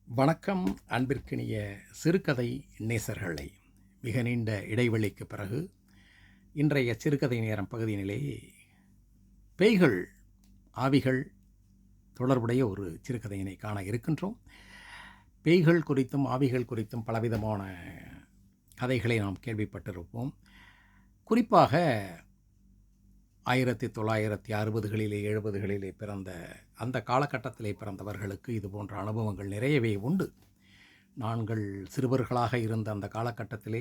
வணக்கம் அன்பிற்கினிய சிறுகதை நேசர்களே. மிக நீண்ட இடைவெளிக்கு பிறகு இன்றைய சிறுகதை நேரம் பகுதியினிலே பேய்கள் ஆவிகள் தொடர்புடைய ஒரு சிறுகதையினை காண இருக்கின்றோம். பேய்கள் குறித்தும் ஆவிகள் குறித்தும் பலவிதமான கதைகளை நாம் கேள்விப்பட்டிருப்போம். குறிப்பாக 1960களிலே 70களிலே பிறந்த அந்த காலகட்டத்திலே பிறந்தவர்களுக்கு இது போன்ற அனுபவங்கள் நிறையவே உண்டு. நாங்கள் சிறுவர்களாக இருந்த அந்த காலகட்டத்திலே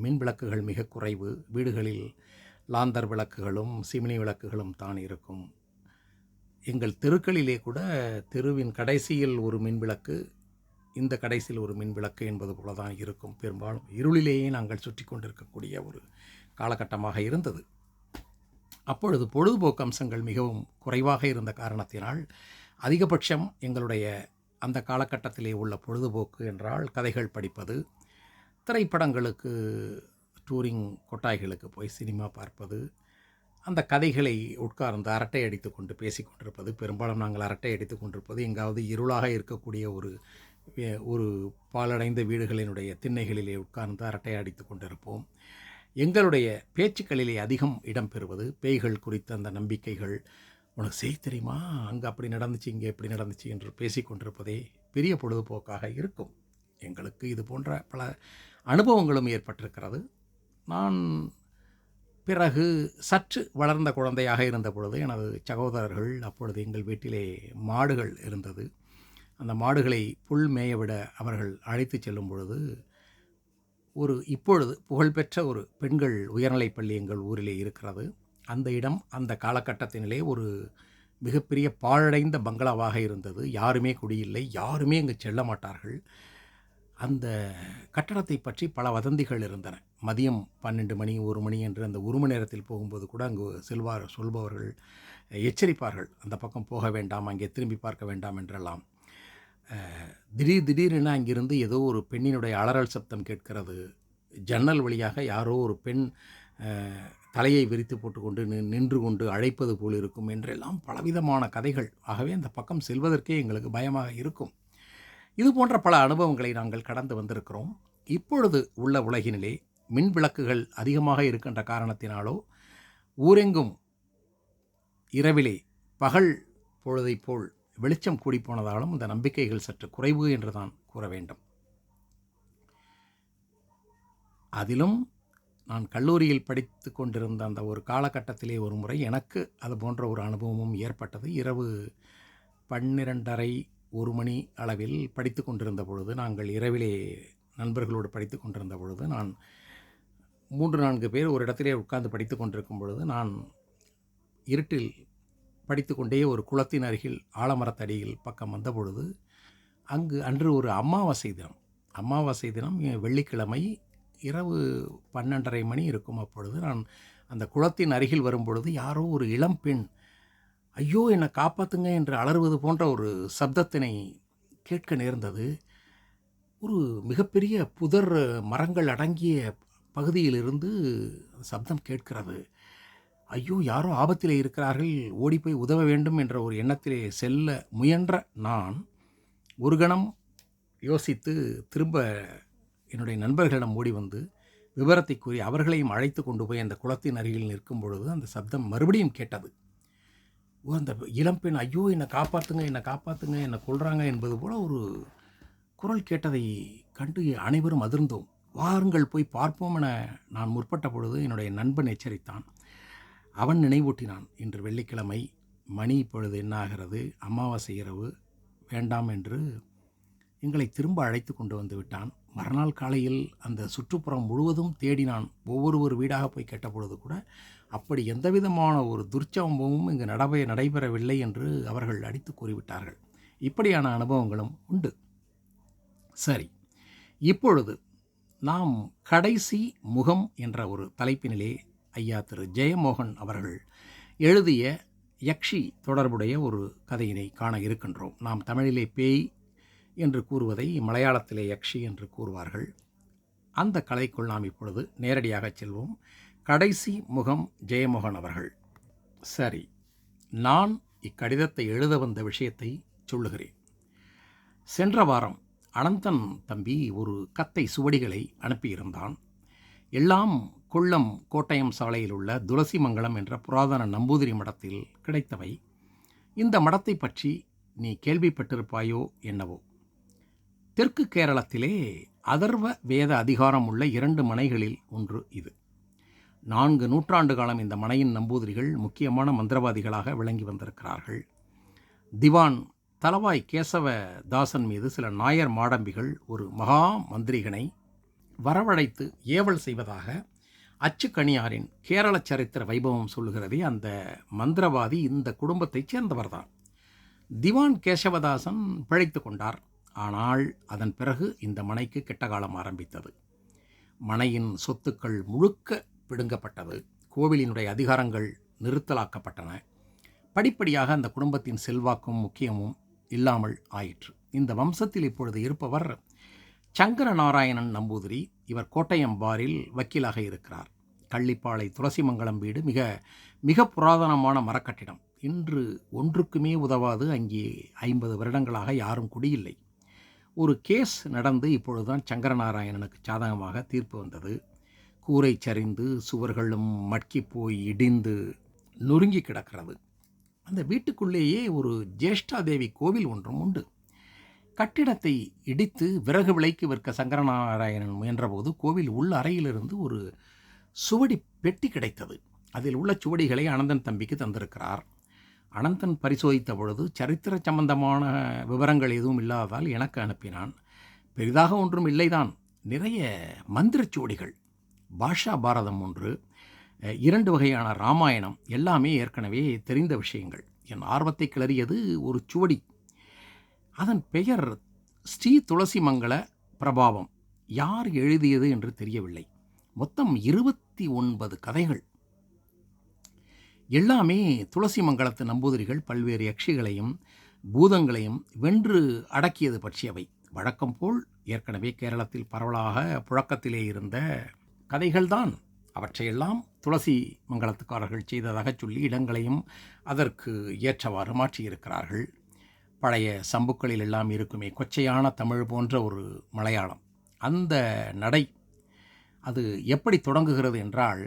மின் விளக்குகள் மிக குறைவு. வீடுகளில் லாந்தர் விளக்குகளும் சிமினி விளக்குகளும் தான் இருக்கும். எங்கள் தெருக்களிலே கூட தெருவின் கடைசியில் ஒரு மின் விளக்கு, இந்த கடைசியில் ஒரு மின் விளக்கு என்பது போல தான் இருக்கும். பெரும்பாலும் இருளிலேயே நாங்கள் சுற்றி கொண்டிருக்கக்கூடிய ஒரு காலகட்டமாக இருந்தது. அப்பொழுது பொழுதுபோக்கு அம்சங்கள் மிகவும் குறைவாக இருந்த காரணத்தினால் அதிகபட்சம் எங்களுடைய அந்த காலகட்டத்திலே உள்ள பொழுதுபோக்கு என்றால் கதைகள் படிப்பது, திரைப்படங்களுக்கு டூரிங் கொட்டாய்களுக்கு போய் சினிமா பார்ப்பது, அந்த கதைகளை உட்கார்ந்து அரட்டை அடித்து கொண்டு பேசி கொண்டிருப்பது. பெரும்பாலும் நாங்கள் அரட்டை அடித்து கொண்டிருப்பது எங்காவது இருளாக இருக்கக்கூடிய ஒரு பாலடைந்த வீடுகளினுடைய திண்ணைகளிலே உட்கார்ந்து அரட்டை அடித்து கொண்டிருப்போம். எங்களுடைய பேச்சுக்களிலே அதிகம் இடம்பெறுவது பேய்கள் குறித்த அந்த நம்பிக்கைகள். உனக்கு செய்ய தெரியுமா, அங்கே அப்படி நடந்துச்சு, இங்கே எப்படி நடந்துச்சு என்று பேசி கொண்டிருப்பதே பெரிய பொழுதுபோக்காக இருக்கும். எங்களுக்கு இது போன்ற பல அனுபவங்களும் ஏற்பட்டிருக்கிறது. நான் பிறகு சற்று வளர்ந்த குழந்தையாக இருந்த பொழுது எனது சகோதரர்கள், அப்பொழுது எங்கள் வீட்டிலே மாடுகள் இருந்தது, அந்த மாடுகளை புல் மேயவிட அவர்கள் அழைத்து செல்லும் பொழுது இப்பொழுது புகழ்பெற்ற ஒரு பெண்கள் உயர்நிலைப் பள்ளி எங்கள் ஊரிலே இருக்கிறது. அந்த இடம் அந்த காலகட்டத்தினிலே ஒரு மிகப்பெரிய பாழடைந்த பங்களாவாக இருந்தது. யாருமே குடியில்லை, யாருமே அங்கு செல்ல மாட்டார்கள். அந்த கட்டடத்தை பற்றி பல வதந்திகள் இருந்தன. மதியம் 12 மணி 1 மணி என்று அந்த உரும நேரத்தில் போகும்போது கூட அங்கு சொல்பவர்கள் எச்சரிப்பார்கள், அந்த பக்கம் போக வேண்டாம், அங்கே திரும்பி பார்க்க வேண்டாம் என்றெல்லாம். திடீரென அங்கிருந்து ஏதோ ஒரு பெண்ணினுடைய அலறல் சப்தம் கேட்கிறது. ஜன்னல் வழியாக யாரோ ஒரு பெண் தலையை விரித்து போட்டுக்கொண்டு நின்று கொண்டு அழைப்பது போல் இருக்கும் என்றெல்லாம் பலவிதமான கதைகள். ஆகவே அந்த பக்கம் செல்வதற்கே எங்களுக்கு பயமாக இருக்கும். இது போன்ற பல அனுபவங்களை நாங்கள் கடந்து வந்திருக்கிறோம். இப்பொழுது உள்ள உலகினிலே மின் விளக்குகள் அதிகமாக இருக்கின்ற காரணத்தினாலோ ஊரெங்கும் இரவிலே பகல் பொழுதை போல் வெளிச்சம் கூடி போனதாலும் இந்த நம்பிக்கைகள் சற்று குறைவு என்று தான் கூற வேண்டும். அதிலும் நான் கல்லூரியில் படித்து கொண்டிருந்த அந்த ஒரு காலகட்டத்திலே ஒரு முறை எனக்கு அது போன்ற ஒரு அனுபவமும் ஏற்பட்டது. இரவு 12:30 1 மணி அளவில் படித்து கொண்டிருந்த பொழுது, நாங்கள் இரவிலே நண்பர்களோடு படித்து கொண்டிருந்த பொழுது, நான் 3-4 பேர் ஒரு இடத்திலே உட்கார்ந்து படித்து கொண்டிருக்கும் பொழுது, நான் இருட்டில் படித்து கொண்டே ஒரு குளத்தின் அருகில் ஆலமரத்தடியில் பக்கம் வந்த பொழுது, அன்று ஒரு அமாவாசை தினம் வெள்ளிக்கிழமை இரவு 12:30 மணி இருக்கும். அப்பொழுது நான் அந்த குளத்தின் அருகில் வரும்பொழுது யாரோ ஒரு இளம்பெண் ஐயோ என்னை காப்பாற்றுங்க என்று அலறுவது போன்ற ஒரு சப்தத்தினை கேட்க நேர்ந்தது. ஒரு மிகப்பெரிய புதர் மரங்கள் அடங்கிய பகுதியிலிருந்து சப்தம் கேட்கிறது. ஐயோ யாரோ ஆபத்திலே இருக்கிறார்கள், ஓடி போய் உதவ வேண்டும் என்ற ஒரு எண்ணத்திலே செல்ல முயன்ற நான் ஒரு கணம் யோசித்து திரும்ப என்னுடைய நண்பர்களிடம் ஓடி வந்து விவரத்தை கூறி அவர்களையும் அழைத்து கொண்டு போய் அந்த குளத்தின் அருகில் நிற்கும் பொழுது அந்த சப்தம் மறுபடியும் கேட்டது. அந்த இளம்பெண் ஐயோ என்னை காப்பாற்றுங்க என்னை கொல்றாங்க என்பது போல ஒரு குரல் கேட்டதை கண்டு அனைவரும் அதிர்ந்தோம். வாருங்கள் போய் பார்ப்போம் என நான் முற்பட்ட பொழுது என்னுடைய நண்பன் எச்சரித்தான். அவன் நினைவூட்டினான், இன்று வெள்ளிக்கிழமை, மணி இப்பொழுது என்னாகிறது, அமாவாசை இரவு, வேண்டாம் என்று எங்களை திரும்ப அழைத்து கொண்டு வந்து விட்டான். மறுநாள் காலையில் அந்த சுற்றுப்புறம் முழுவதும் தேடினான். ஒவ்வொரு வீடாக போய் கேட்ட பொழுது கூட அப்படி எந்தவிதமான ஒரு துர்ச்சம்பவமும் இங்கு நடைபெறவில்லை என்று அவர்கள் அடித்து கூறிவிட்டார்கள். இப்படியான அனுபவங்களும் உண்டு. சரி, இப்பொழுது நாம் கடைசி முகம் என்ற ஒரு தலைப்பினிலே ஐயா திரு ஜெயமோகன் அவர்கள் எழுதிய யக்ஷி தொடர்புடைய ஒரு கதையினை காண இருக்கின்றோம். நாம் தமிழிலே பேய் என்று கூறுவதை மலையாளத்திலே யக்ஷி என்று கூறுவார்கள். அந்த கதைக்குள் நாம் இப்பொழுது நேரடியாக செல்வோம். கடைசி முகம் ஜெயமோகன் அவர்கள். சரி, நான் இக்கடிதத்தை எழுத வந்த விஷயத்தை சொல்லுகிறேன். சென்ற வாரம் அனந்தன் தம்பி ஒரு கத்தை சுவடிகளை அனுப்பியிருந்தான். எல்லாம் கொல்லம் கோட்டயம் சாலையில் உள்ள துளசிமங்கலம் என்ற புராதன நம்பூதிரி மடத்தில் கிடைத்தவை. இந்த மடத்தை பற்றி நீ கேள்விப்பட்டிருப்பாயோ என்னவோ. தெற்கு கேரளத்திலே அதர்வ வேத அதிகாரம் உள்ள 2 மனைகளில் ஒன்று இது. 4 நூற்றாண்டு காலம் இந்த மனையின் நம்பூதிரிகள் முக்கியமான மந்திரவாதிகளாக விளங்கி வந்திருக்கிறார்கள். திவான் தலவாய் கேசவதாசன் மீது சில நாயர் மாடம்பிகள் ஒரு மகா மந்திரிகனை வரவழைத்து ஏவல் செய்வதாக அச்சுக்கணியாரின் கேரள சரித்திர வைபவம் சொல்லுகிறதே. அந்த மந்திரவாதி இந்த குடும்பத்தைச் சேர்ந்தவர்தான். திவான் கேசவதாசன் பிழைத்து கொண்டார். ஆனால் அதன் பிறகு இந்த மனைக்கு கெட்ட காலம் ஆரம்பித்தது. மனையின் சொத்துக்கள் முழுக்க பிடுங்கப்பட்டது. கோவிலினுடைய அதிகாரங்கள் நிறுத்தலாக்கப்பட்டன. படிப்படியாக அந்த குடும்பத்தின் செல்வாக்கும் முக்கியமும் இல்லாமல் ஆயிற்று. இந்த வம்சத்தில் இப்பொழுது இருப்பவர் சங்கர நாராயணன் நம்பூதிரி. இவர் கோட்டயம் பாரில் வக்கீலாக இருக்கிறார். கள்ளிப்பாளை துளசிமங்கலம் வீடு மிக மிக புராதனமான மரக்கட்டிடம். இன்று ஒன்றுக்குமே உதவாது. அங்கே 50 வருடங்களாக யாரும் குடியில்லை. ஒரு கேஸ் நடந்து இப்பொழுதுதான் சங்கரநாராயணனுக்கு சாதகமாக தீர்ப்பு வந்தது. கூரை சரிந்து சுவர்களும் மட்கி போய் இடிந்து நொறுங்கி கிடக்கிறது. அந்த வீட்டுக்குள்ளேயே ஒரு ஜேஷ்டாதேவி கோவில் ஒன்றும் உண்டு. கட்டிடத்தை இடித்து விறகு விலைக்கு விற்க சங்கரநாராயணன் முயன்றபோது கோவில் உள்ள அறையிலிருந்து ஒரு சுவடி பெட்டி கிடைத்தது. அதில் உள்ள சுவடிகளை அனந்தன் தம்பிக்கு தந்திருக்கிறார். அனந்தன் பரிசோதித்த பொழுது சரித்திர சம்பந்தமான விவரங்கள் எதுவும் இல்லாததால் எனக்கு அனுப்பினான். பெரிதாக ஒன்றும் இல்லைதான். நிறைய மந்திரச்சுவடிகள், பாஷா பாரதம் ஒன்று, 2 வகையான ராமாயணம், எல்லாமே ஏற்கனவே தெரிந்த விஷயங்கள். என் ஆர்வத்தை கிளறியது ஒரு சுவடி. அதன் பெயர் ஸ்ரீ துளசிமங்கல பிரபாவம். யார் எழுதியது என்று தெரியவில்லை. மொத்தம் 29 கதைகள். எல்லாமே துளசிமங்கலத்து நம்பூதிரிகள் பல்வேறு யக்ஷிகளையும் பூதங்களையும் வென்று அடக்கியது பற்றியவை. வழக்கம் போல் ஏற்கனவே கேரளத்தில் பரவலாக புழக்கத்திலே இருந்த கதைகள்தான். அவற்றையெல்லாம் துளசி மங்கலத்துக்காரர்கள் செய்ததாக சொல்லி இடங்களையும் அதற்கு ஏற்றவாறு மாற்றியிருக்கிறார்கள். பழைய சம்புக்களில் எல்லாம் இருக்குமே கொச்சையான தமிழ் போன்ற ஒரு மலையாளம். அந்த நடை அது எப்படி தொடங்குகிறது என்றால்,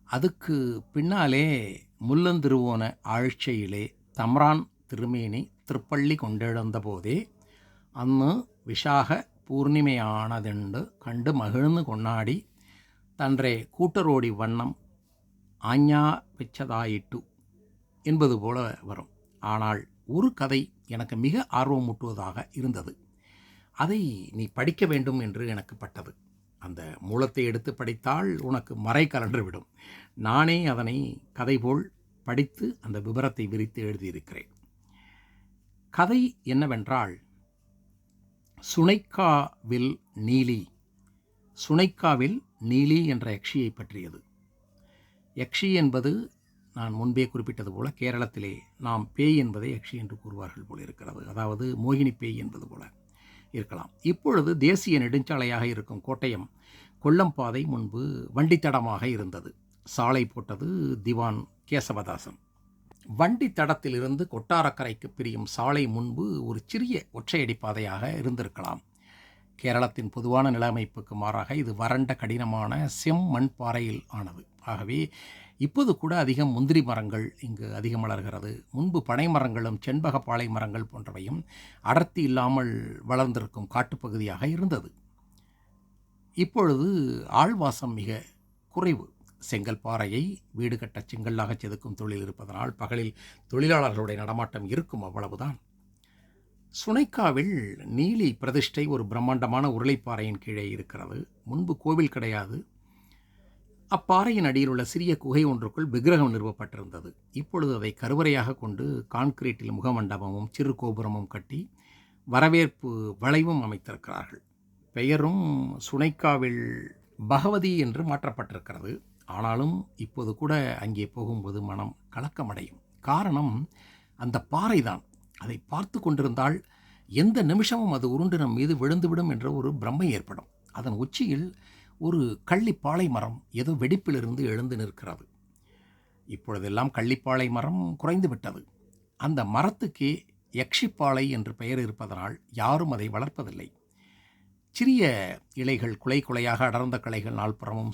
அதுக்கு பின்னாலே முள்ளந்திருவோன ஆழ்ச்சையிலே தம்ரான் திருமேனி திருப்பள்ளி கொண்டெழுந்த போதே அന്ന് விஷாக பூர்ணிமையானதெண்டு கண்டு மகிழ்ந்து கொண்டாடி தன்றே கூட்டரோடி வண்ணம் ஆஞ்ஞா பெச்சதாயிட்டு என்பது போல வரும். ஆனால் ஒரு கதை எனக்கு மிக ஆர்வமூட்டுவதாக இருந்தது. அதை நீ படிக்க வேண்டும் என்று எனக்கு பட்டது. அந்த மூலத்தை எடுத்து படித்தால் உனக்கு மறை கலன்றுவிடும். நானே அதனை கதை போல் படித்து அந்த விபரத்தை விரித்து எழுதியிருக்கிறேன். கதை என்னவென்றால், சுனைக்காவில் நீலி. சுனைக்காவில் நீலி என்ற யக்ஷியை பற்றியது. யக்ஷி என்பது நான் முன்பே குறிப்பிட்டது போல கேரளத்திலே நாம் பேய் என்பதை யக்ஷி என்று கூறுவார்கள் போல இருக்கிறது. அதாவது மோகினி பேய் என்பது போல இருக்கலாம். இப்பொழுது தேசிய நெடுஞ்சாலையாக இருக்கும் கோட்டயம் கொல்லம் பாதை முன்பு வண்டித்தடமாக இருந்தது. சாலை போட்டது திவான் கேசவதாசன். வண்டி தடத்திலிருந்து கொட்டாரக்கரைக்கு பிரியும் சாலை முன்பு ஒரு சிறிய ஒற்றையடி பாதையாக இருந்திருக்கலாம். கேரளத்தின் பொதுவான நிலைமைப்புக்கு மாறாக இது வறண்ட கடினமான செம்மண் பாறையில் ஆனது. ஆகவே இப்போது கூட அதிகம் முந்திரி மரங்கள் இங்கு அதிகம் வளர்கிறது. முன்பு பனை மரங்களும் செண்பக பாலை மரங்கள் போன்றவையும் அடர்த்தி இல்லாமல் வளர்ந்திருக்கும் காட்டுப்பகுதியாக இருந்தது. இப்பொழுது ஆள்வாசம் மிக குறைவு. செங்கல் பாறையை வீடு கட்ட செங்கல்லாக செதுக்கும் தொழில் இருப்பதனால் பகலில் தொழிலாளர்களுடைய நடமாட்டம் இருக்கும், அவ்வளவுதான். சுனைக்காவில் நீலி பிரதிஷ்டை ஒரு பிரம்மாண்டமான உருளைப்பாறையின் கீழே இருக்கிறது. முன்பு கோவில் கிடையாது. அப்பாறையின் அடியில் உள்ள சிறிய குகை ஒன்றுக்குள் விக்கிரகம் நிறுவப்பட்டிருந்தது. இப்பொழுது அதை கருவறையாக கொண்டு கான்கிரீட்டில் முகமண்டபமும் சிறு கோபுரமும் கட்டி வரவேற்பு வளைவும் அமைத்திருக்கிறார்கள். பெயரும் சுனைக்காவில் பகவதி என்று மாற்றப்பட்டிருக்கிறது. ஆனாலும் இப்போது கூட அங்கே போகும்போது மனம் கலக்கமடையும். காரணம் அந்த பாறைதான். அதை பார்த்து கொண்டிருந்தால் எந்த நிமிஷமும் அது உருண்டு நம் மீது விழுந்துவிடும் என்ற ஒரு பிரம்மை ஏற்படும். அதன் உச்சியில் ஒரு கள்ளிப்பாளை மரம் ஏதோ வெடிப்பிலிருந்து எழுந்து நிற்கிறது. இப்பொழுதெல்லாம் கள்ளிப்பாளை மரம் குறைந்து விட்டது. அந்த மரத்துக்கே யக்ஷிப்பாளை என்று பெயர் இருப்பதனால் யாரும் அதை வளர்ப்பதில்லை. சிறிய இலைகள் குலை குலையாக அடர்ந்த கிளைகள் நால்புறமும்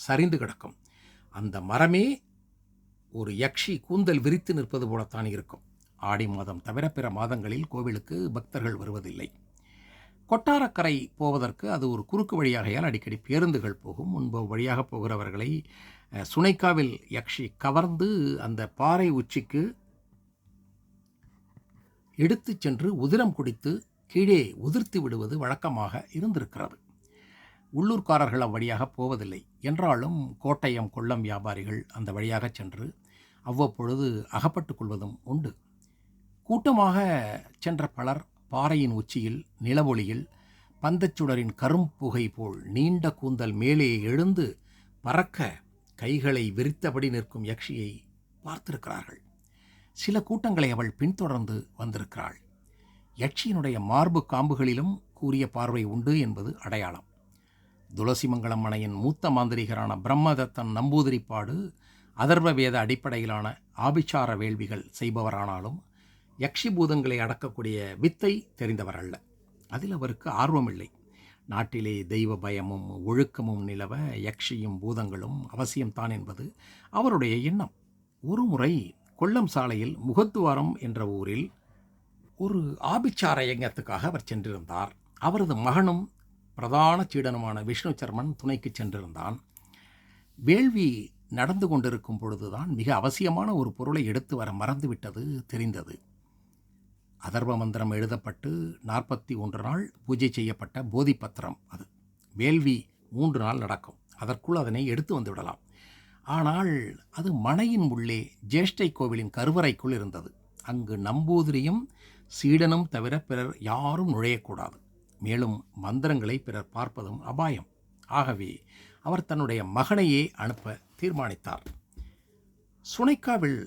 சரிந்து கிடக்கும். அந்த மரமே ஒரு யக்ஷி கூந்தல் விரித்து நிற்பது போலத்தான் இருக்கும். ஆடி மாதம் தவிர பிற மாதங்களில் கோவிலுக்கு பக்தர்கள் வருவதில்லை. கொட்டாரக்கரை போவதற்கு அது ஒரு குறுக்கு வழியாகையால் அடிக்கடி பேருந்துகள் போகும். முன்பு வழியாக போகிறவர்களை சுனைக்காவில் யக்ஷி கவர்ந்து அந்த பாறை உச்சிக்கு எடுத்து சென்று உதிரம் குடித்து கீழே உதிர்த்து விடுவது வழக்கமாக இருந்திருக்கிறது. உள்ளூர்காரர்கள் அவ்வழியாக போவதில்லை. என்றாலும் கோட்டயம் கொல்லம் வியாபாரிகள் அந்த வழியாக சென்று அவ்வப்பொழுது அகப்பட்டு கொள்வதும் உண்டு. கூட்டமாக சென்ற பலர் பாறையின் உச்சியில் நிலவொளியில் பந்தச்சுடரின் கரும்புகை போல் நீண்ட கூந்தல் மேலே எழுந்து பறக்க கைகளை விரித்தபடி நிற்கும் யக்ஷியை பார்த்திருக்கிறார்கள். சில கூட்டங்களை அவள் பின்தொடர்ந்து வந்திருக்கிறாள். யக்ஷியினுடைய மார்பு காம்புகளிலும் கூரிய பார்வை உண்டு என்பது அடையாளம். துளசிமங்கலம் மனையின் மூத்த மாந்திரிகரான பிரம்மதத்தன் நம்பூதிரிப்பாடு அதர்வ வேத அடிப்படையிலான ஆபிச்சார வேள்விகள் செய்பவரானாலும் யக்ஷி பூதங்களை அடக்கக்கூடிய வித்தை தெரிந்தவர் அல்ல. அதில் அவருக்கு ஆர்வமில்லை. நாட்டிலே தெய்வ பயமும் ஒழுக்கமும் நிலவ யக்ஷியும் பூதங்களும் அவசியம்தான் என்பது அவருடைய எண்ணம். ஒரு முறை கொல்லம் சாலையில் முகத்துவாரம் என்ற ஊரில் ஒரு ஆபிச்சார யஜ்ஞத்துக்காக அவர் சென்றிருந்தார். அவரது மகனும் பிரதான சீடனுமான விஷ்ணு சர்மன் துணைக்கு சென்றிருந்தான். வேள்வி நடந்து கொண்டிருக்கும் பொழுதுதான் மிக அவசியமான ஒரு பொருளை எடுத்து வர மறந்துவிட்டது தெரிந்தது. அதர்வ மந்திரம் எழுதப்பட்டு 41 நாள் பூஜை செய்யப்பட்ட போதிபத்திரம் அது. வேள்வி 3 நாள் நடக்கும். அதற்குள் அதனை எடுத்து வந்து விடலாம். ஆனால் அது மனையின் உள்ளே ஜேஷ்டை கோவிலின் கருவறைக்குள் இருந்தது. அங்கு நம்பூதிரியும் சீடனும் தவிர பிறர் யாரும் நுழையக்கூடாது. மேலும் மந்திரங்களை பிறர் பார்ப்பதும் அபாயம். ஆகவே அவர் தன்னுடைய மகனையே அனுப்ப தீர்மானித்தார். சுனைக்காவில்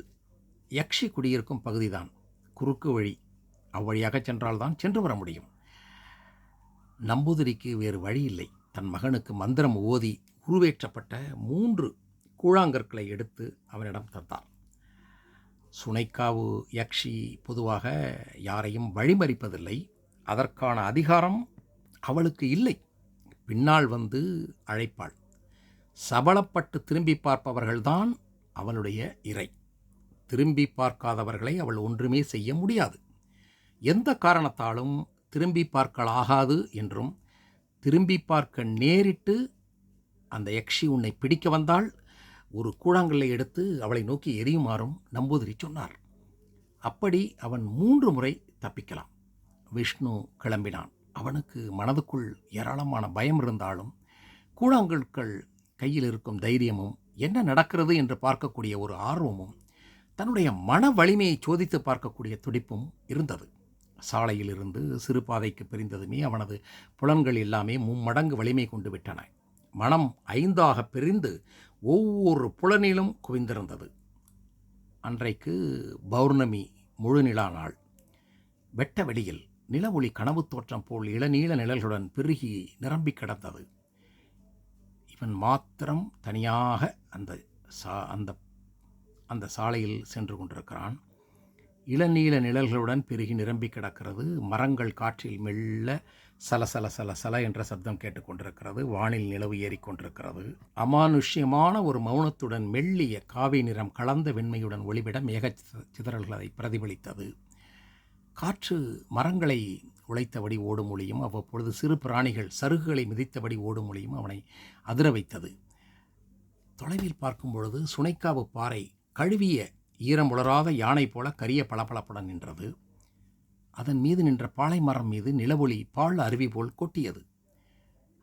யக்ஷி குடியிருக்கும் பகுதிதான் குறுக்கு வழி. அவ்வழியாக சென்றால்தான் சென்று வர முடியும். நம்பூதிரிக்கு வேறு வழி இல்லை. தன் மகனுக்கு மந்திரம் ஓதி உருவேற்றப்பட்ட 3 கூழாங்கற்களை எடுத்து அவனிடம் தந்தார். சுனைக்காவு யக்ஷி பொதுவாக யாரையும் வழிமறிப்பதில்லை. அதற்கான அதிகாரம் அவளுக்கு இல்லை. பின்னால் வந்து அழைப்பாள். சபலப்பட்டு திரும்பி பார்ப்பவர்கள்தான் அவளுடைய இறை. திரும்பி பார்க்காதவர்களை அவள் ஒன்றுமே செய்ய முடியாது. எந்த காரணத்தாலும் திரும்பி பார்க்கலாகாது என்றும், திரும்பி பார்க்க நேரிட்டு அந்த யக்ஷி உன்னை பிடிக்க வந்தால் ஒரு கூழாங்கல்லை எடுத்து அவளை நோக்கி எரியுமாறும் நம்பூதிரி சொன்னார். அப்படி அவன் 3 முறை தப்பிக்கலாம். விஷ்ணு கிளம்பினான். அவனுக்கு மனதுக்குள் ஏராளமான பயம் இருந்தாலும் கூழாங்கற்கள் கையில் இருக்கும் தைரியமும் என்ன நடக்கிறது என்று பார்க்கக்கூடிய ஒரு ஆர்வமும் தன்னுடைய மன வலிமையை சோதித்து பார்க்கக்கூடிய துடிப்பும் இருந்தது. சாலையில் இருந்து சிறு பாதைக்கு பிரிந்ததுமே அவனது புலன்கள் எல்லாமே 3 மடங்கு வலிமை கொண்டு விட்டன. மனம் 5ஆக பிரிந்து ஒவ்வொரு புலனிலும் குவிந்திருந்தது. அன்றைக்கு பௌர்ணமி முழு நிலா நாள். வெட்ட வெளியில் நிலவொளி கனவு தோற்றம் போல் இளநீள நிழல்களுடன் பெருகி நிரம்பி கிடந்தது. இவன் மாத்திரம் தனியாக அந்த சாலையில் சென்று கொண்டிருக்கிறான். இளநீல நிழல்களுடன் பெருகி நிரம்பி கிடக்கிறது. மரங்கள் காற்றில் மெல்ல சலசல சலசல என்ற சப்தம் கேட்டுக்கொண்டிருக்கிறது. வானில் நிலவு ஏறிக்கொண்டிருக்கிறது. அமானுஷ்யமான ஒரு மௌனத்துடன் மெல்லிய காவி நிறம் கலந்த வெண்மையுடன் ஒளிவிட மேக சிதறல்களை பிரதிபலித்தது. காற்று மரங்களை உழைத்தபடி ஓடும் ஒளியும் அவ்வப்பொழுது சிறு பிராணிகள் சருகுகளை மிதித்தபடி ஓடும் ஒளியும் அவனை அதிர வைத்தது. தொலைவில் பார்க்கும் பொழுது சுனைக்காவு பாறை கழுவிய ஈரம் உலராத யானை போல கரிய பளபளப்புடன் நின்றது. அதன் மீது நின்ற பாலை மரம் மீது நிலவொளி பால் அருவி போல் கொட்டியது.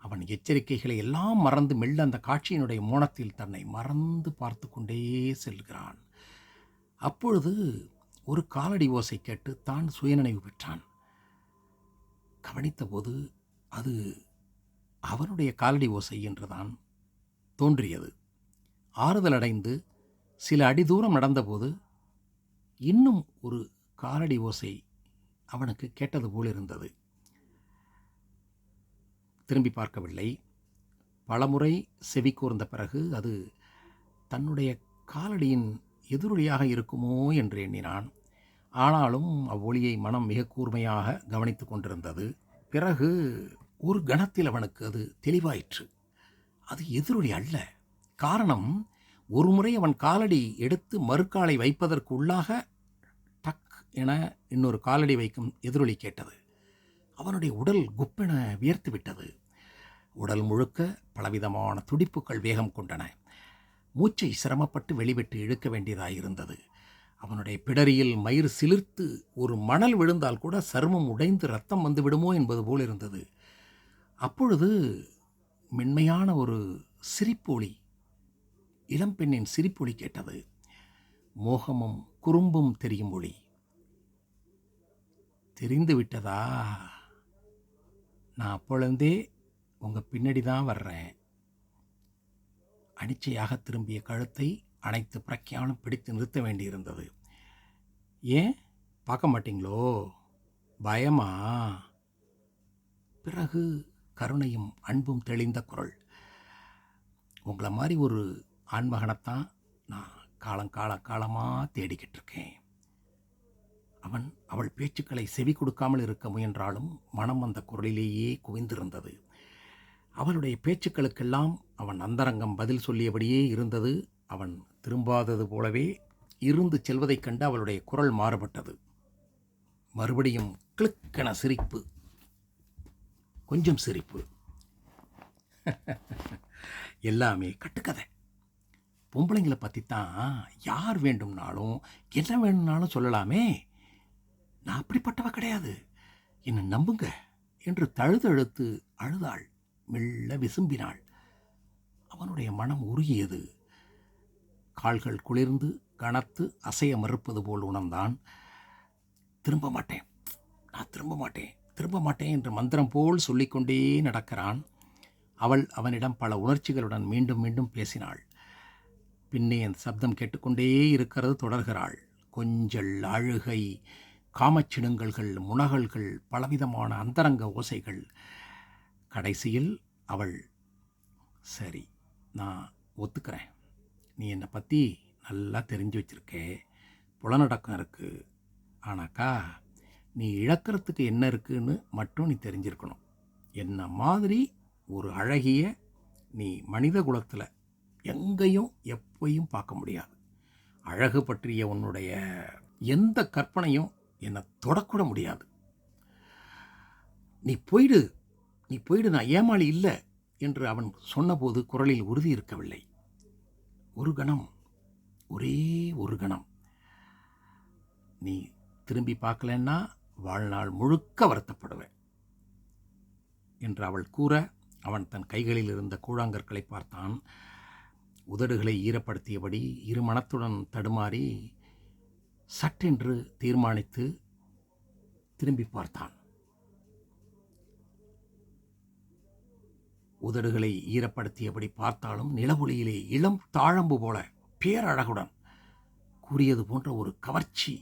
அவன் எச்சரிக்கைகளை எல்லாம் மறந்து மெல்ல அந்த காட்சியினுடைய மோனத்தில் தன்னை மறந்து பார்த்து கொண்டே செல்கிறான். அப்பொழுது ஒரு காலடி ஓசை கேட்டு தான் சுயநினைவு பெற்றான். கவனித்தபோது அது அவனுடைய காலடி ஓசை என்றுதான் தோன்றியது. ஆறுதலடைந்து சில அடி தூரம் நடந்தபோது இன்னும் ஒரு காலடி ஓசை அவனுக்கு கேட்டது போல் இருந்தது. திரும்பி பார்க்கவில்லை. பலமுறை செவி கூர்ந்த பிறகு அது தன்னுடைய காலடியின் எதிரொலியாக இருக்குமோ என்று எண்ணினான். ஆனாலும் அவ்வொலியை மனம் மிக கூர்மையாக கவனித்து கொண்டிருந்தது. பிறகு ஒரு கணத்தில் அவனுக்கு அது தெளிவாயிற்று. அது எதிரொலி அல்ல. காரணம், ஒரு முறை அவன் காலடி எடுத்து மறுக்காலை வைப்பதற்கு உள்ளாக டக் என இன்னொரு காலடி வைக்கும் எதிரொலி கேட்டது. அவனுடைய உடல் குப்பென வியர்த்து விட்டது. உடல் முழுக்க பலவிதமான துடிப்புகள் வேகம் கொண்டன. மூச்சை சிரமப்பட்டு வெளிவிட்டு இழுக்க வேண்டியதாயிருந்தது. அவனுடைய பிடரியில் மயிர் சிலிர்த்து ஒரு மணல் விழுந்தால் கூட சருமம் உடைந்து ரத்தம் வந்து விடுமோ என்பது போல் இருந்தது. அப்பொழுது மென்மையான ஒரு சிரிப்பொலி, இளம்பெண்ணின் சிரிப்பொலி கேட்டது. மோகமும் குறும்பும் தெரியும் ஒளி. தெரிந்து விட்டதா? நான் அப்பொழுதே உங்கள் பின்னாடி தான் வர்றேன். அனிச்சையாக திரும்பிய கழுத்தை அனைத்து பிரக்யானும் பிடித்து நிறுத்த வேண்டியிருந்தது. ஏன் பார்க்க மாட்டீங்களோ? பயமா? பிறகு கருணையும் அன்பும் தெளிந்த குரல். உங்களை மாதிரி ஒரு ஆண்மகனைத்தான் நான் காலமாக தேடிக்கிட்டு இருக்கேன். அவள் பேச்சுக்களை செவி கொடுக்காமல் இருக்க முயன்றாலும் மனம் அந்த குரலிலேயே குவிந்திருந்தது. அவளுடைய பேச்சுக்களுக்கெல்லாம் அவன் அந்தரங்கம் பதில் சொல்லியபடியே இருந்தது. அவன் திரும்பாதது போலவே இருந்து செல்வதைக் கண்டு அவளுடைய குரல் மாறுபட்டது. மறுபடியும் கிளுக்கென சிரிப்பு, கொஞ்சம் சிரிப்பு. எல்லாமே கட்டுக்கதை. பொம்பளைங்களை பற்றித்தான் யார் வேண்டும்னாலும் என்ன வேணும்னாலும் சொல்லலாமே. நான் அப்படிப்பட்டவ கிடையாது, என்னை நம்புங்க என்று தழுதழுத்து அழுதாள். மெல்ல விசும்பினாள். அவனுடைய மனம் உருகியது. கால்கள் குளிர்ந்து கனத்து அசைய மறுப்பது போல் உணர்ந்தான். திரும்ப மாட்டேன், நான் திரும்ப மாட்டேன், திரும்ப மாட்டேன் என்று மந்திரம் போல் சொல்லிக்கொண்டே நடக்கிறான். அவள் அவனிடம் பல உணர்ச்சிகளுடன் மீண்டும் மீண்டும் பேசினாள். பின்னே அந்த சப்தம் கேட்டுக்கொண்டே இருக்கிறது. தொடர்கிறாள். கொஞ்சல், அழுகை, காமச்சிணுங்கல்கள், முனகல்கள், பலவிதமான அந்தரங்க ஓசைகள். கடைசியில் அவள், சரி நான் ஒத்துக்கிறேன், நீ என்னை பற்றி நல்லா தெரிஞ்சு வச்சிருக்கே, புலனடக்கம் இருக்குது, ஆனாக்கா நீ இழக்கிறதுக்கு என்ன இருக்குன்னு மட்டும் நீ தெரிஞ்சிருக்கணும். என்ன மாதிரி ஒரு அழகிய நீ மனித குலத்தில் எங்கேயும் எப்பையும் பார்க்க முடியாது. அழகு பற்றிய உன்னுடைய எந்த கற்பனையும் என்னை தொடக்கூட முடியாது. நீ போயிடு, நீ போயிடு, நான் ஏமாளி இல்லை என்று அவன் சொன்னபோது குரலில் உறுதி இருக்கவில்லை. ஒரு கணம், ஒரே ஒரு கணம், நீ திரும்பி பார்க்கலன்னா வாழ்நாள் முழுக்க வருத்தப்படுவேன் என்று அவள் கூற, அவன் தன் கைகளில் இருந்த கூழாங்கற்களை பார்த்தான். உதடுகளை ஈரப்படுத்தியபடி இரு மனத்துடன் தடுமாறி சட்டென்று தீர்மானித்து திரும்பி பார்த்தான். உதடுகளை ஈரப்படுத்தியபடி பார்த்தாலும் நிலவொளியிலே இளம் தாழம்பு போல பேரழகுடன் கூறியது போன்ற ஒரு கவர்ச்சி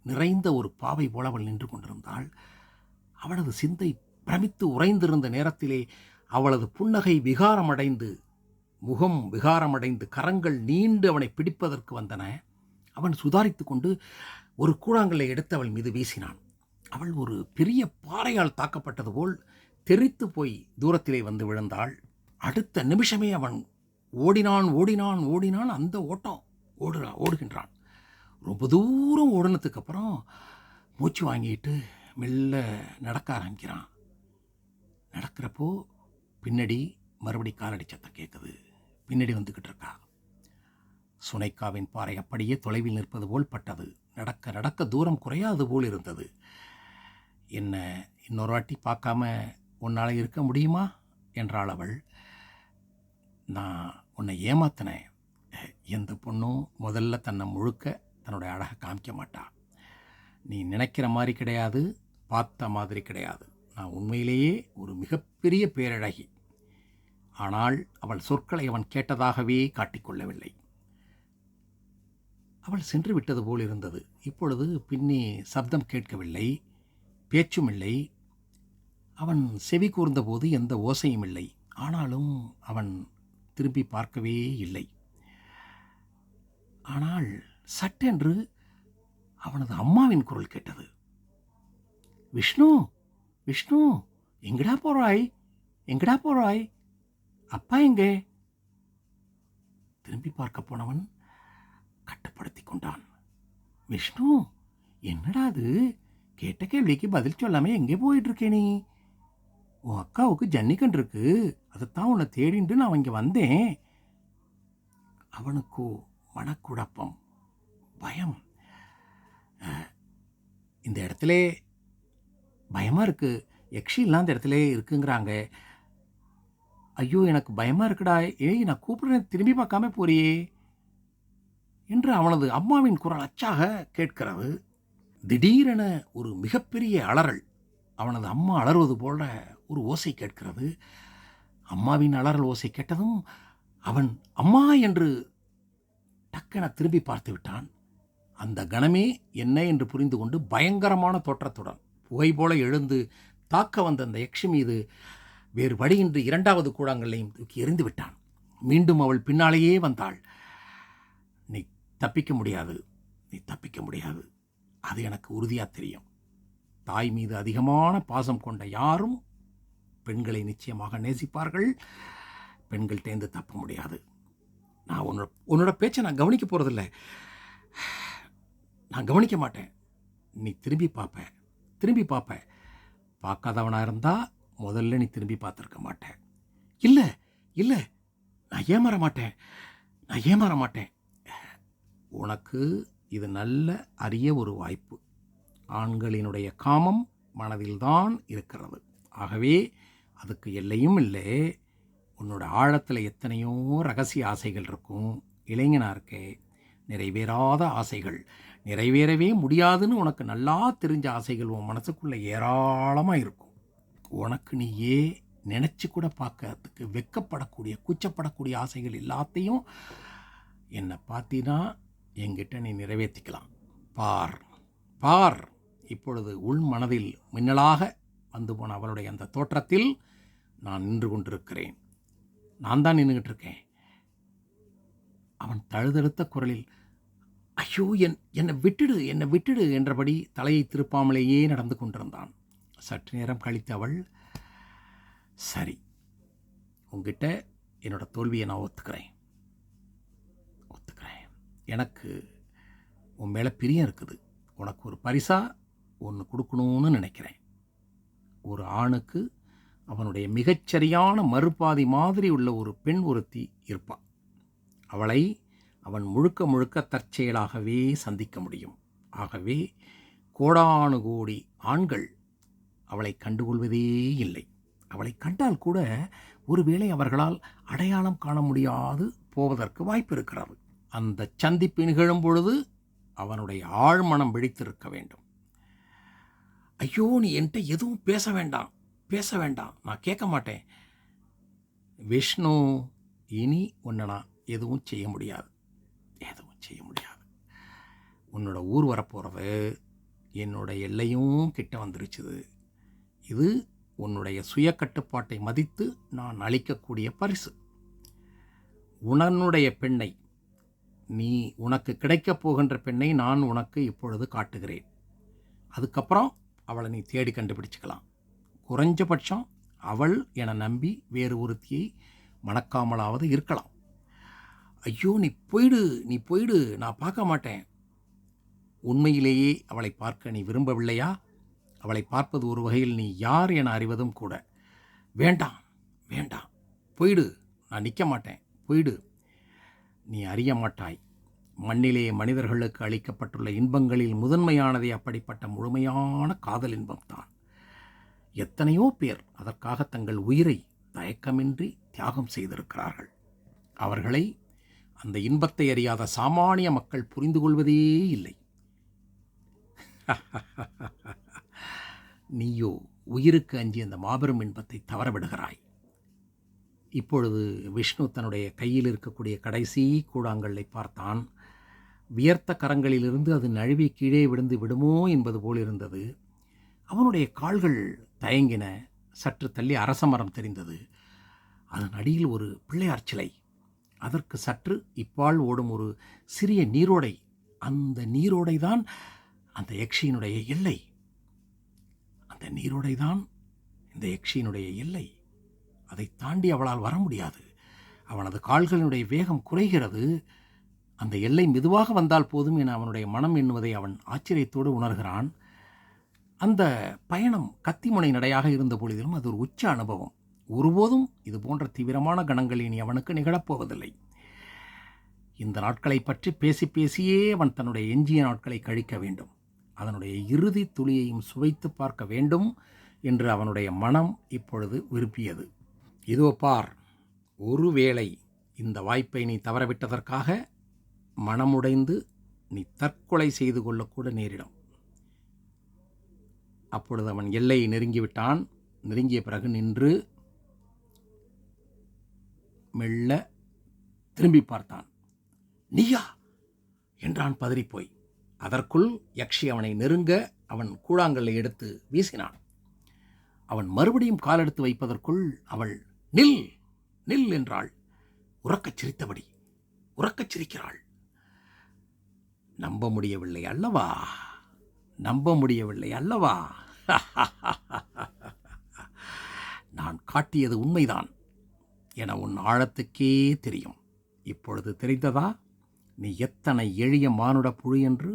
நிறைந்த ஒரு பாவை போல அவள் நின்று கொண்டிருந்தாள். அவளது சிந்தை பிரமித்து உறைந்திருந்த நேரத்திலே அவளது புன்னகை விகாரமடைந்து, முகம் விகாரமடைந்து, கரங்கள் நீண்டு அவனை பிடிப்பதற்கு வந்தன. அவன் சுதாரித்து கொண்டு ஒரு கூழாங்கல்லை எடுத்து அவள் மீது வீசினான். அவள் ஒரு பெரிய பாறையால் தாக்கப்பட்டது போல் தெரித்து போய் தூரத்திலே வந்து விழுந்தாள். அடுத்த நிமிஷமே அவன் ஓடினான் ஓடினான் ஓடினான். அந்த ஓட்டம் ஓடுகின்றான். ரொம்ப தூரம் ஓடினதுக்கு அப்புறம் மூச்சு வாங்கிட்டு மெல்ல நடக்க ஆரம்பிக்கிறான். நடக்கிறப்போ பின்னாடி மறுபடி காலடி சத்தம் கேட்குது. பின்னாடி வந்துக்கிட்டு இருக்கா. சுனைக்காவின் பாறை அப்படியே தொலைவில் நிற்பது போல் பட்டது. நடக்க நடக்க தூரம் குறையாது போல் இருந்தது. என்ன இன்னொரு வாட்டி பார்க்காம உன்னால் இருக்க முடியுமா என்றாள் அவள். நான் உன்னை ஏமாத்தினேன். எந்த பொண்ணும் முதல்ல தன்னை முழுக்க தன்னுடைய அழகை காமிக்க மாட்டா. நீ நினைக்கிற மாதிரி கிடையாது, பார்த்த மாதிரி கிடையாது. நான் உண்மையிலேயே ஒரு மிகப்பெரிய பேரழகி. ஆனால் அவள் சொற்களை அவன் கேட்டதாகவே காட்டிக்கொள்ளவில்லை. அவள் சென்று விட்டது போல் இருந்தது. இப்பொழுது பின்னே சப்தம் கேட்கவில்லை, பேச்சும் இல்லை. அவன் செவி கூர்ந்தபோது எந்த ஓசையும் இல்லை. ஆனாலும் அவன் திரும்பி பார்க்கவே இல்லை. ஆனால் சட்டென்று அவனது அம்மாவின் குரல் கேட்டது. விஷ்ணு, விஷ்ணு, எங்கடா போறாய், எங்கடா போறாய், அப்பா எங்கே? திரும்பி பார்க்க போனவன் கட்டுப்படுத்தி கொண்டான். விஷ்ணு, என்னடா அது? கேட்ட கேள்விக்கு பதில் சொல்லாம எங்கே போயிட்டு இருக்கே நீ? உன் அக்காவுக்கு ஜன்னிக்கன்று இருக்கு, அதைத்தான் உன்னை தேடிண்டு நான் இங்கே வந்தேன். அவனுக்கோ மனக்குழப்பம், பயம். இந்த இடத்துல பயமாக இருக்குது, யக்ஷிலாம் இந்த இடத்துல இருக்குங்கிறாங்க. ஐயோ, எனக்கு பயமாக இருக்குடா. ஏய், நான் கூப்பிடுறேன், திரும்பி பார்க்காம போறியே என்று அவனது அம்மாவின் குரல் அச்சாக கேட்கிறது. திடீரென ஒரு மிகப்பெரிய அலறல், அவனது அம்மா அலறுவது போல ஒரு ஓசை கேட்கிறது. அம்மாவின் அலறல் ஓசை கேட்டதும் அவன் அம்மா என்று டக்கென திரும்பி பார்த்து விட்டான். அந்த கணமே என்ன என்று புரிந்து கொண்டு பயங்கரமான தோற்றத்துடன் புகை போல எழுந்து தாக்க வந்த அந்த யக்ஷி மீது வேறு வழியின்றி இரண்டாவது கூழாங்கல்லையும் தூக்கி எறிந்து விட்டான். மீண்டும் அவள் பின்னாலேயே வந்தாள். நீ தப்பிக்க முடியாது, நீ தப்பிக்க முடியாது, அது எனக்கு உறுதியாக தெரியும். தாய் மீது அதிகமான பாசம் கொண்ட யாரும் பெண்களை நிச்சயமாக நேசிப்பார்கள். பெண்கள் தேர்ந்து தப்ப முடியாது. நான் உன்னோட பேச்சை நான் கவனிக்க போகிறதில்ல, நான் கவனிக்க மாட்டேன். நீ திரும்பி பார்ப்ப. பார்க்காதவனாக இருந்தால் முதல்ல நீ திரும்பி பார்த்துருக்க மாட்டேன். இல்லை இல்லை, நான் ஏமாற மாட்டேன். உனக்கு இது நல்ல அரிய ஒரு வாய்ப்பு. ஆண்களினுடைய காமம் மனதில்தான் இருக்கிறது. ஆகவே அதுக்கு எல்லையும் இல்லை. உன்னோட ஆழத்தில் எத்தனையோ ரகசிய ஆசைகள் இருக்கும். இளைஞனாக இருக்கே, நிறைவேறாத ஆசைகள், நிறைவேறவே முடியாதுன்னு உனக்கு நல்லா தெரிஞ்ச ஆசைகள் உன் மனசுக்குள்ளே ஏராளமாக இருக்கும். உனக்கு நீயே நினச்சி கூட பார்க்கறதுக்கு வெக்கப்படக்கூடிய, கூச்சப்படக்கூடிய ஆசைகள் எல்லாத்தையும் என்னை பார்த்தினா என்கிட்ட நீ நிறைவேற்றிக்கலாம். பார், இப்பொழுது உள் மனதில் மின்னலாக வந்து போன அவளுடைய அந்த தோற்றத்தில் நான் நின்று கொண்டிருக்கிறேன். நான் தான் நின்றுகிட்டு இருக்கேன். அவன் தழுதழுத்த குரலில், ஐயோ, என்னை விட்டுடு என்றபடி தலையை திருப்பாமலேயே நடந்து கொண்டிருந்தான். சற்று நேரம் கழித்து அவள், சரி, உங்ககிட்ட என்னோட தோல்வியை நான் ஒத்துக்கிறேன். எனக்கு உன் மேலே பிரியம் இருக்குது. உனக்கு ஒரு பரிசாக ஒன்று கொடுக்கணும்னு நினைக்கிறேன். ஒரு ஆணுக்கு அவனுடைய மிகச்சரியான மறுபாதி மாதிரி உள்ள ஒரு பெண் ஒருத்தி இருப்பாள். அவளை அவன் முழுக்க தற்செயலாகவே சந்திக்க முடியும். ஆகவே கோடானு கோடி ஆண்கள் அவளை கண்டுகொள்வதே இல்லை. அவளை கண்டால் கூட ஒருவேளை அவர்களால் அடையாளம் காண முடியாது போவதற்கு வாய்ப்பு இருக்கிறது. அந்த சந்திப்பு நிகழும் பொழுது அவனுடைய ஆழ்மனம் விழித்திருக்க வேண்டும். ஐயோ, நீ என்கிட்ட எதுவும் பேச வேண்டாம், நான் கேட்க மாட்டேன். விஷ்ணு, இனி உன்னை நான் எதுவும் செய்ய முடியாது. உன்னோட ஊர் வரப்போகிறது, என்னோட எல்லையும் கிட்ட வந்துருச்சுது. இது உன்னுடைய சுய கட்டுப்பாட்டை மதித்து நான் அளிக்கக்கூடிய பரிசு. உன்னுடைய பெண்ணை, உனக்கு கிடைக்கப் போகின்ற பெண்ணை நான் உனக்கு இப்பொழுது காட்டுகிறேன். அதுக்கப்புறம் அவளை நீ தேடி கண்டுபிடிச்சிக்கலாம். குறைஞ்சபட்சம் அவள் என நம்பி வேறு ஒருத்தியை மணக்காமலாவது இருக்கலாம். ஐயோ, நீ போயிடு, நான் பார்க்க மாட்டேன். உண்மையிலேயே அவளை பார்க்க நீ விரும்பவில்லையா? அவளை பார்ப்பது ஒரு வகையில் நீ யார் என அறிவதும் கூட. வேண்டாம், போயிடு, நான் நிற்க மாட்டேன், போயிடு. நீ அறிய மாட்டாய். மண்ணிலே மனிதர்களுக்கு அளிக்கப்பட்டுள்ள இன்பங்களில் முதன்மையானதே அப்படிப்பட்ட முழுமையான காதல் இன்பம்தான். எத்தனையோ பேர் அதற்காக தங்கள் உயிரை தயக்கமின்றி தியாகம் செய்திருக்கிறார்கள். அவர்களை அந்த இன்பத்தை அறியாத சாமானிய மக்கள் புரிந்து கொள்வதே இல்லை. நீயோ உயிருக்கு அஞ்சி அந்த மாபெரும் இன்பத்தை தவறவிடுகிறாய். இப்பொழுது விஷ்ணு தன்னுடைய கையில் இருக்கக்கூடிய கடைசி கூழாங்கல்லை பார்த்தான். வியர்த்த கரங்களிலிருந்து அது நழுவி கீழே விழுந்து விடுமோ என்பது போல் இருந்தது. அவனுடைய கால்கள் தயங்கின. சற்று தள்ளி அரசமரம் தெரிந்தது. அதன் அடியில் ஒரு பிள்ளையார் சிலை. அதற்கு சற்று இப்பால் ஓடும் ஒரு சிறிய நீரோடை. அந்த நீரோடை தான் அந்த யக்ஷியினுடைய எல்லை. அந்த நீரோடைதான் இந்த யக்ஷியினுடைய எல்லை. அதை தாண்டி அவளால் வர முடியாது. அவனது கால்களினுடைய வேகம் குறைகிறது. அந்த எல்லை மெதுவாக வந்தால் போதும் என அவனுடைய மனம் எண்ணுவதை அவன் ஆச்சரியத்தோடு உணர்கிறான். அந்த பயணம் கத்திமுனை நடையாக இருந்த பொழுதிலும் அது ஒரு உச்ச அனுபவம். ஒருபோதும் இது போன்ற தீவிரமான கணங்கள் இனி அவனுக்கு நிகழப்போவதில்லை. இந்த நாட்களை பற்றி பேசி பேசியே அவன் தன்னுடைய எஞ்சிய நாட்களை கழிக்க வேண்டும். அதனுடைய இறுதி துளியையும் சுவைத்து பார்க்க வேண்டும் என்று அவனுடைய மனம் இப்பொழுது விரும்பியது. இதோ பார், ஒருவேளை இந்த வாய்ப்பை நீ தவறவிட்டதற்காக மனமுடைந்து நீ தற்கொலை செய்து கொள்ளக்கூட நேரிடும். அப்பொழுது அவன் எல்லையை நெருங்கிவிட்டான். நெருங்கிய பிறகு நின்று மெல்ல திரும்பி பார்த்தான். நீயா என்றான் பதறிப்போய். அதற்குள் யக்ஷி அவனை நெருங்க அவன் கூழாங்கல்லை எடுத்து வீசினான். அவன் மறுபடியும் காலெடுத்து வைப்பதற்குள் அவள் நில் நில் என்றாள். உறக்கச் சிரித்தபடி. உறக்கச் சிரிக்கிறாள். நம்ப முடியவில்லை அல்லவா? நம்ப முடியவில்லை அல்லவா? நான் காட்டியது உண்மைதான் என உன் ஆழத்துக்கே தெரியும். இப்பொழுது தெரிந்ததா நீ எத்தனை எளிய மானுட புழு என்று?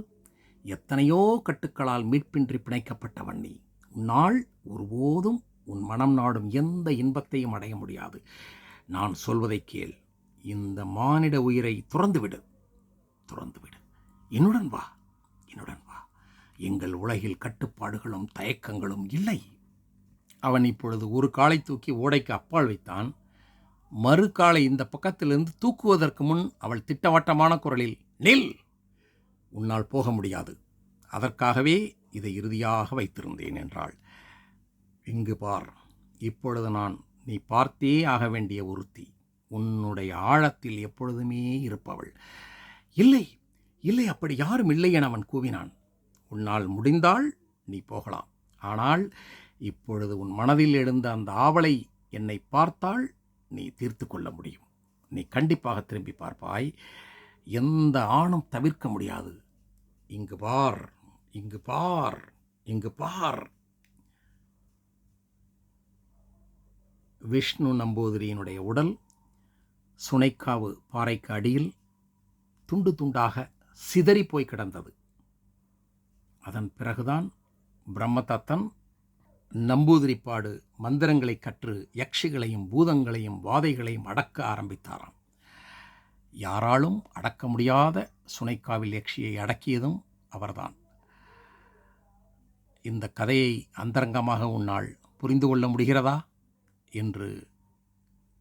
எத்தனையோ கட்டுக்களால் மீட்பின்றி பிணைக்கப்பட்டவன் நீ. உன்னால் ஒருபோதும் உன் மனம் நாடும் எந்த இன்பத்தையும் அடைய முடியாது. நான் சொல்வதை கேள். இந்த மானிட உயிரை துறந்துவிடு. துறந்துவிடு. என்னுடன் வா, என்னுடன் வா. எங்கள் உலகில் கட்டுப்பாடுகளும் தயக்கங்களும் இல்லை. அவன் இப்பொழுது ஒரு காலை தூக்கி ஓடைக்கு அப்பால் வைத்தான். மறு காலை இந்த பக்கத்திலிருந்து தூக்குவதற்கு முன் அவள் திட்டவட்டமான குரலில் நில், உன்னால் போக முடியாது. அதற்காகவே இதை இறுதியாக வைத்திருந்தேன் என்றாள். இங்கு பார், இப்பொழுது நான் நீ பார்த்தே ஆக வேண்டிய ஒருத்தி, உன்னுடைய ஆழத்தில் எப்பொழுதுமே இருப்பவள். இல்லை இல்லை, அப்படி யாரும் இல்லை என அவன் கூவினான். உன்னால் முடிந்தால் நீ போகலாம். ஆனால் இப்பொழுது உன் மனதில் எழுந்த அந்த ஆவலை என்னை பார்த்தால் நீ தீர்த்து கொள்ள முடியும். நீ கண்டிப்பாக திரும்பி பார்ப்பாய். எந்த ஆணும் தவிர்க்க முடியாது. இங்கு பார், இங்கு பார், இங்கு பார். விஷ்ணு நம்பூதிரியினுடைய உடல் சுனைக்காவு பாறைக்கு அடியில் துண்டு துண்டாக சிதறி போய் கிடந்தது. அதன் பிறகுதான் பிரம்மதத்தன் நம்பூதிரிப்பாடு மந்திரங்களை கற்று யக்ஷிகளையும் பூதங்களையும் வாதைகளையும் அடக்க ஆரம்பித்தாராம். யாராலும் அடக்க முடியாத சுனைக்காவில் யக்ஷியை அடக்கியதும் அவர்தான். இந்த கதையை அந்தரங்கமாக உன்னால் புரிந்து கொள்ள முடிகிறதா என்று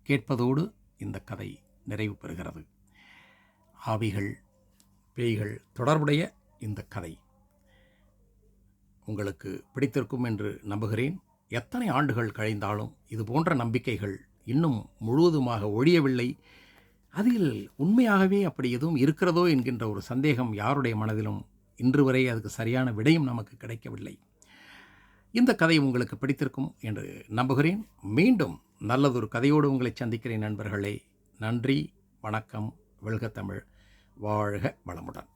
கேட்பதோடு இந்த கதை நிறைவு பெறுகிறது. ஆவிகள், பேய்கள் தொடர்புடைய இந்த கதை உங்களுக்கு பிடித்திருக்கும் என்று நம்புகிறேன். எத்தனை ஆண்டுகள் கழிந்தாலும் இது போன்ற நம்பிக்கைகள் இன்னும் முழுவதுமாக ஒழியவில்லை. அதில் உண்மையாகவே அப்படி எதுவும் இருக்கிறதோ என்கின்ற ஒரு சந்தேகம் யாருடைய மனதிலும் இன்று வரை அதுக்கு சரியான விடையும் நமக்கு கிடைக்கவில்லை. இந்த கதை உங்களுக்கு பிடித்திருக்கும் என்று நம்புகிறேன். மீண்டும் நல்லதொரு கதையோடு உங்களை சந்திக்கிறேன் நண்பர்களே. நன்றி, வணக்கம். வெல்க தமிழ், வாழ்க வளமுடன்.